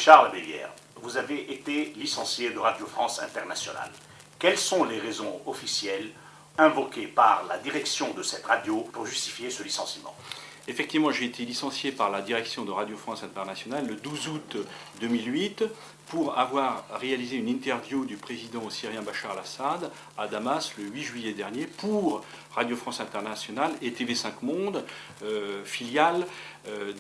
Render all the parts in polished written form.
Charles Bélière, vous avez été licencié de Radio France Internationale. Quelles sont les raisons officielles invoquées par la direction de cette radio pour justifier ce licenciement? Effectivement, j'ai été licencié par la direction de Radio France Internationale le 12 août 2008 pour avoir réalisé une interview du président syrien Bachar al-Assad à Damas le 8 juillet dernier pour Radio France Internationale et TV5 Monde, filiale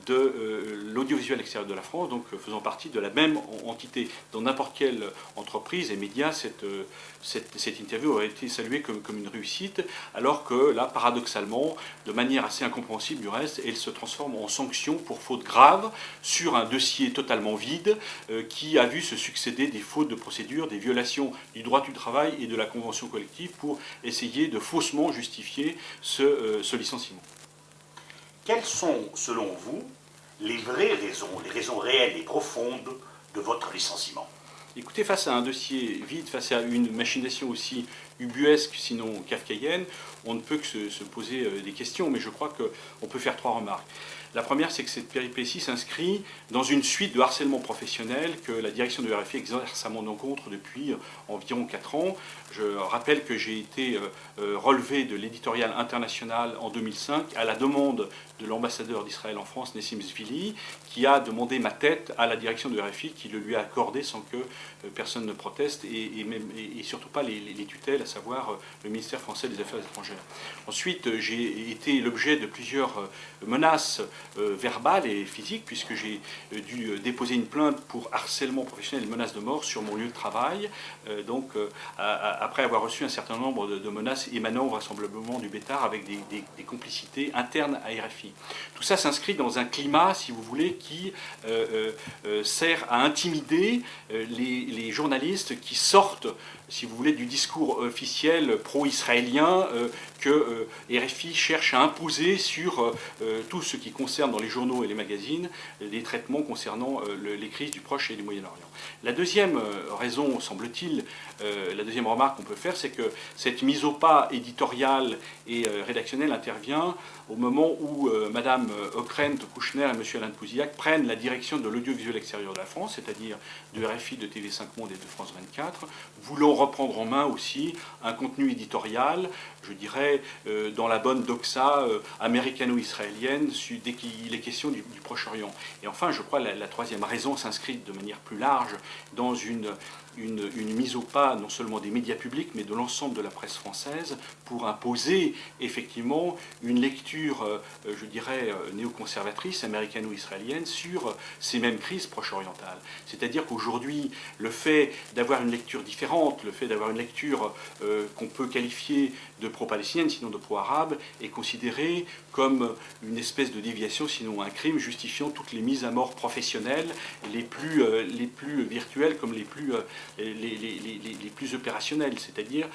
de l'audiovisuel extérieur de la France, donc faisant partie de la même entité. Dans n'importe quelle entreprise et média, cette interview aurait été saluée comme une réussite, alors que là, paradoxalement, de manière assez incompréhensible du reste, elle se transforme en sanction pour faute grave sur un dossier totalement vide qui a vu se succéder des fautes de procédure, des violations du droit du travail et de la convention collective pour essayer de faussement justifier ce licenciement. Quelles sont, selon vous, les vraies raisons, les raisons réelles et profondes de votre licenciement? Écoutez, face à un dossier vide, face à une machination aussi ubuesque, sinon kafkaïenne, on ne peut que se poser des questions, mais je crois qu'on peut faire trois remarques. La première, c'est que cette péripétie s'inscrit dans une suite de harcèlement professionnel que la direction de RFI exerce à mon encontre depuis environ 4 ans. Je rappelle que j'ai été relevé de l'éditorial international en 2005 à la demande de l'ambassadeur d'Israël en France, Nessim Zvili, qui a demandé ma tête à la direction de RFI, qui le lui a accordé sans que personne ne proteste, et surtout pas les tutelles, à savoir le ministère français des Affaires étrangères. Ensuite, j'ai été l'objet de plusieurs menaces verbales et physiques, puisque j'ai dû déposer une plainte pour harcèlement professionnel et menace de mort sur mon lieu de travail, après avoir reçu un certain nombre de menaces émanant vraisemblablement du Bétard avec des complicités internes à RFI. Tout ça s'inscrit dans un climat, si vous voulez, qui sert à intimider les journalistes qui sortent, si vous voulez, du discours officiel pro-israélien que RFI cherche à imposer sur tout ce qui concerne dans les journaux et les magazines les traitements concernant les crises du Proche et du Moyen-Orient. La deuxième raison, semble-t-il, la deuxième remarque qu'on peut faire, c'est que cette mise au pas éditoriale et rédactionnelle intervient au moment où Mme Ockrent, Kouchner et M. Alain Pouzillac prennent la direction de l'audiovisuel extérieur de la France, c'est-à-dire de RFI, de TV5 Monde et de France 24, voulant reprendre en main aussi un contenu éditorial, je dirais, dans la bonne doxa américano-israélienne, dès qu'il est question du Proche-Orient. Et enfin, je crois, la troisième raison s'inscrit de manière plus large dans une mise au pas non seulement des médias publics, mais de l'ensemble de la presse française, pour imposer effectivement une lecture, je dirais, néoconservatrice, américano-israélienne, sur ces mêmes crises proche-orientales. C'est-à-dire qu'aujourd'hui, le fait d'avoir une lecture différente, le fait d'avoir une lecture qu'on peut qualifier de pro-palestinienne, sinon de pro-arabe, est considéré comme une espèce de déviation, sinon un crime, justifiant toutes les mises à mort professionnelles, les plus virtuelles comme les plus opérationnelles. C'est-à-dire,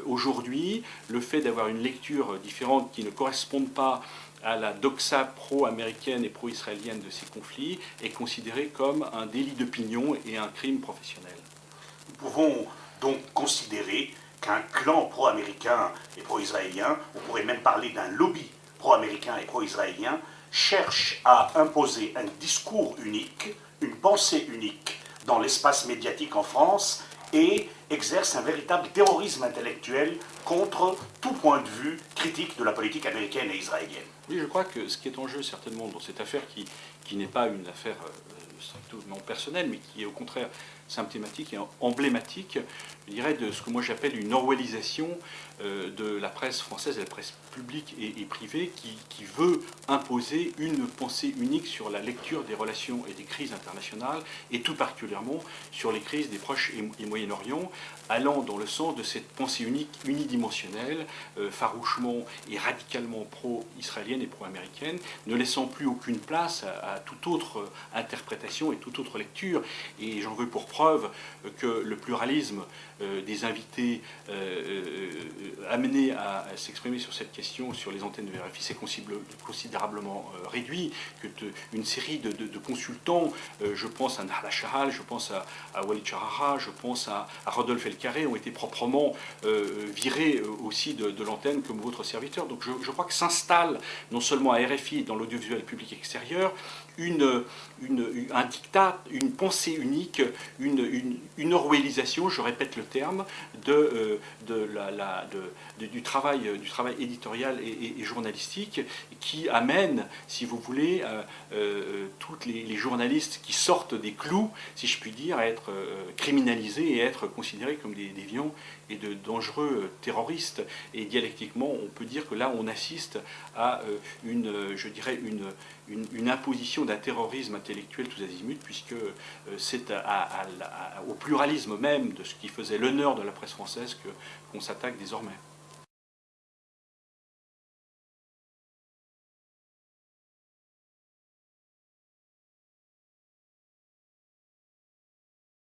aujourd'hui, le fait d'avoir une lecture différente qui ne corresponde pas à la doxa pro-américaine et pro-israélienne de ces conflits est considéré comme un délit d'opinion et un crime professionnel. Nous pouvons donc considérer qu'un clan pro-américain et pro-israélien, on pourrait même parler d'un lobby pro-américain et pro-israélien, cherche à imposer un discours unique, une pensée unique dans l'espace médiatique en France et exerce un véritable terrorisme intellectuel contre tout point de vue critique de la politique américaine et israélienne. Oui, je crois que ce qui est en jeu certainement dans cette affaire, qui n'est pas une affaire strictement personnelle, mais qui est au contraire symptomatique et emblématique, je dirais, de ce que moi j'appelle une orwellisation de la presse française, de la presse publique et privée, qui veut imposer une pensée unique sur la lecture des relations et des crises internationales, et tout particulièrement sur les crises des Proches et Moyen-Orient, allant dans le sens de cette pensée unique, unidimensionnelle, farouchement et radicalement pro-israélienne et pro-américaine, ne laissant plus aucune place à toute autre interprétation et toute autre lecture. Et j'en veux pour preuve que le pluralisme des invités amenés à s'exprimer sur cette question sur les antennes de RFI s'est considérablement réduit, que une série de consultants, je pense à Nahla Shahal, je pense à Walid Charara, je pense à Rodolphe Elcarré, ont été proprement virés aussi de l'antenne comme votre serviteur. Donc je crois que s'installe non seulement à RFI dans l'audiovisuel public extérieur un diktat, une pensée unique, une orwellisation, je répète le terme, du travail éditorial et journalistique qui amène, si vous voulez, tous les journalistes qui sortent des clous, si je puis dire, à être criminalisés et à être considérés comme des déviants et de dangereux terroristes. Et dialectiquement, on peut dire que là, on assiste à je dirais, une imposition d'un terrorisme intellectuel tous azimuts, puisque c'est au pluralisme même de ce qui faisait l'honneur de la presse française qu'on s'attaque désormais.